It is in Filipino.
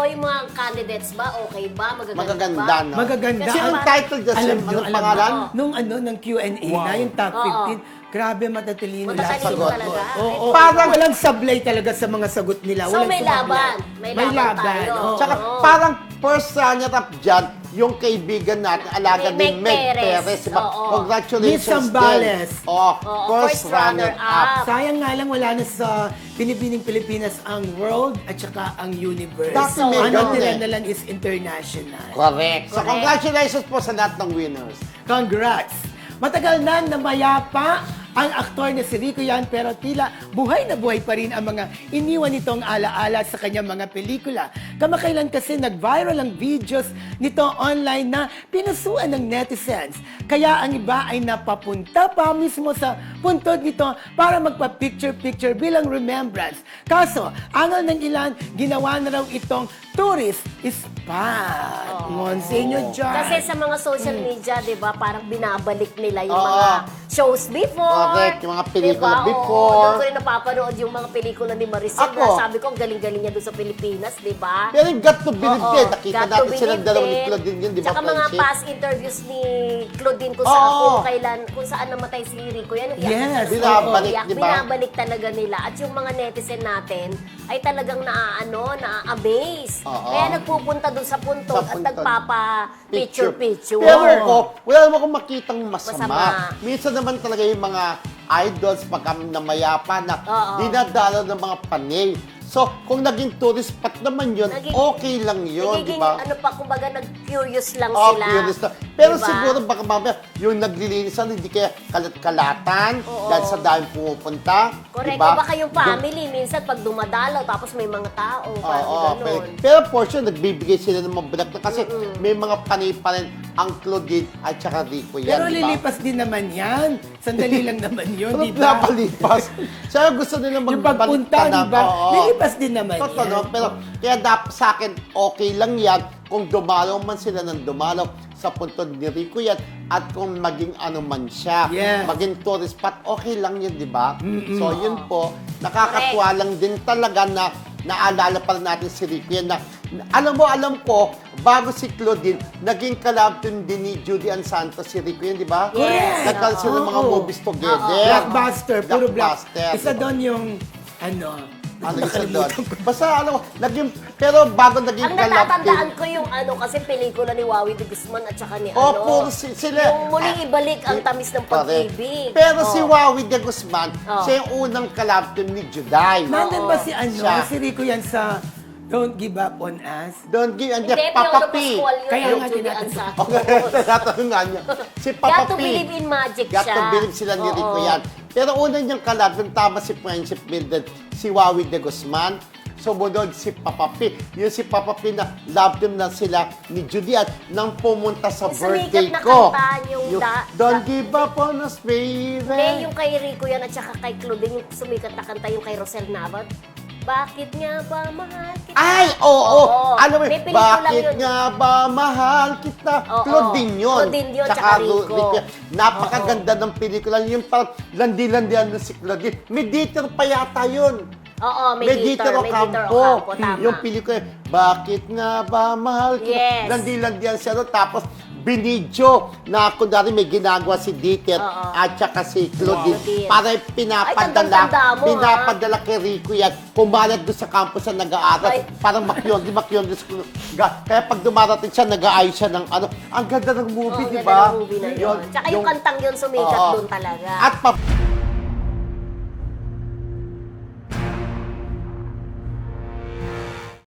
yung mga candidates ba, okay ba? Magaganda, ba? no? Magaganda. Kasi yung title dyan, anong pangalan? Nung ng Q&A na, yung top 15, grabe matatalino lahat. Matatalino talaga. Oo, Parang- walang sablay talaga sa mga sagot nila. So, Walang may sumablay. laban. May laban tayo. oo. Tsaka parang first runner-up dyan, yung kaibigan natin, alaga Meg ni Meg Perez. Perez. Diba? Oo. Congratulations Miss Zambales. din. Oh, Oo, first first runner-up. runner-up. Sayang nga lang wala na sa Pinipining Pilipinas ang world at saka ang universe. Dati So, may ano ganun nila eh. na lang is international. Correct. So, Correct. congratulations po sa lahat ng winners. Congrats! Matagal na namayapa ang aktor na si Rico Yan, pero tila buhay na buhay pa rin ang mga iniwan nitong alaala sa kanyang mga pelikula. Kamakailan kasi nag-viral ang videos nito online na pinusuan ng netizens. Kaya ang iba ay napapunta pa mismo sa puntod nito para magpa-picture-picture bilang remembrance. Kaso, angal ng ilan, ginawa na raw itong tourist spot. Monsenyo dyan. Kasi sa mga social media, di ba, parang binabalik nila yung Oo. mga shows before. Correct, yung mga pelikula Diba? before. Oo, doon ko rin napapanood yung mga pelikula ni Maricel Ako. na sabi ko, ang galing-galing niya doon sa Pilipinas, di ba? Pero yung got to believe Oo, din. Nakita got to natin silang believe dalawa ni din. Claudine yun, di ba? Tsaka mga friendship? past interviews ni Claudine kung Oo. saan, kung saan namatay si Rico. Yan, Yes, binabalik, di ba? Binabalik talaga nila. At yung mga netizen natin ay talagang na-amaze. Oo. Kaya nagpupunta doon sa puntod Sa at puntod. nagpapa-picture-picture. Pero ko, wala naman akong makitang masama. Masama. Minsan naman talaga yung mga idols pagka namayapa na Oo. dinadala ng mga panay. So, kung naging tourist spot naman yun, Naging- okay lang yun, di Nagiging, ba? ano pa, kumbaga, nag-curious lang Oh, sila. curious na. Pero Diba? siguro baka mamaya, yung naglilinisan, hindi kaya kalat-kalatan Oo. dahil sa dahil pumupunta. Correct. Diba? Iba kayong family, minsan pag dumadalaw, tapos may mga tao, parang Oo, ganun. pero for sure, nagbibigay sila ng mga bulak na kasi may mga panay pa rin ang Claudine at saka Rico yan, Pero di ba? lilipas din naman yan. Sandali lang naman yun, Pero di ba? napalipas. Kaya gusto nila Yung magbalik pagpunta, ka na. di ba? Oo. Lilipas din naman Totoo, yan. no? Pero kaya dapat sa akin, okay lang yan kung dumalaw man sila ng dumalaw sa puntod ni Rico yan at kung maging ano man siya, Yes. maging tourist spot, okay lang yun, di ba? So yun po, nakakatuwa lang din talaga na naalala pa rin natin si Rico yan na alam ko, bago si Claudine, naging collab din ni Judy Ann Santos si Rico yan, di ba? Yes. Nagkaroon sila ng mga Oo. movies together. Blockbuster, puro Blockbuster. Isa doon yung, Ano isa doon? Basta alam ko, pero bago naging Ang collab natatandaan din. ko yung kasi pelikula ni Wawi de Guzman at saka ni Opo, sila. Yung muling ibalik ang tamis ng Correct. pag-ibig. Pero si Oo. Wawi de Guzman, Oh. siya yung unang collab team ni Juday. nandun ba si Siya. si Rico yan sa Don't Give Up on Us? Don't give, and Hindi, Papa Piolo P. Pascual yun. Kaya yung nga Judy tinatanong. Ann Okay, Santos. tatanungan niya. Si Got Papa to P. believe in magic Got siya. to believe sila ni Rico Oo. yan. Pero una niyang collab, yung tama si Friendship Builder, si Wawi de Guzman. Sumunod si Papa P. Yung si Papa P na love team na sila ni Judy at nang pumunta sa Yung birthday sumikat na ko. kanta, yung Don't give up on us, baby. Hindi, yung kay Rico yan at saka kay Claudine, yung sumikat na kanta, yung kay Rosel Navad. Bakit nga ba mahal kita? Ay, oo. Oo. Alam mo, May pelikula bakit yun. nga ba mahal kita? Oo. Claudine yun. Claudine yun, tsaka Rico. Napakaganda ng pelikula. Yung parang landi-landian na si Claudine. Mediator pa yata yun. Oo, Mediator Ocampo, tama. Yung pelikula, bakit nga ba mahal kita? Yes. Landi-landian siya doon. Tapos, binidyo na kunwari may ginagawa si Dieter Oo. at saka si Claudine Claudine. para Ay, pinapadala tandang-tanda mo, pinapadala kay Rico yan pumalag doon sa campus na nag-aaral Ay. parang makyon school kaya pag dumarating siya nag-aayos siya ng ano ang ganda ng movie Oo, di ganda ba? ng movie na yun. Tsaka yung kantang yun sumikat Oo. doon talaga. At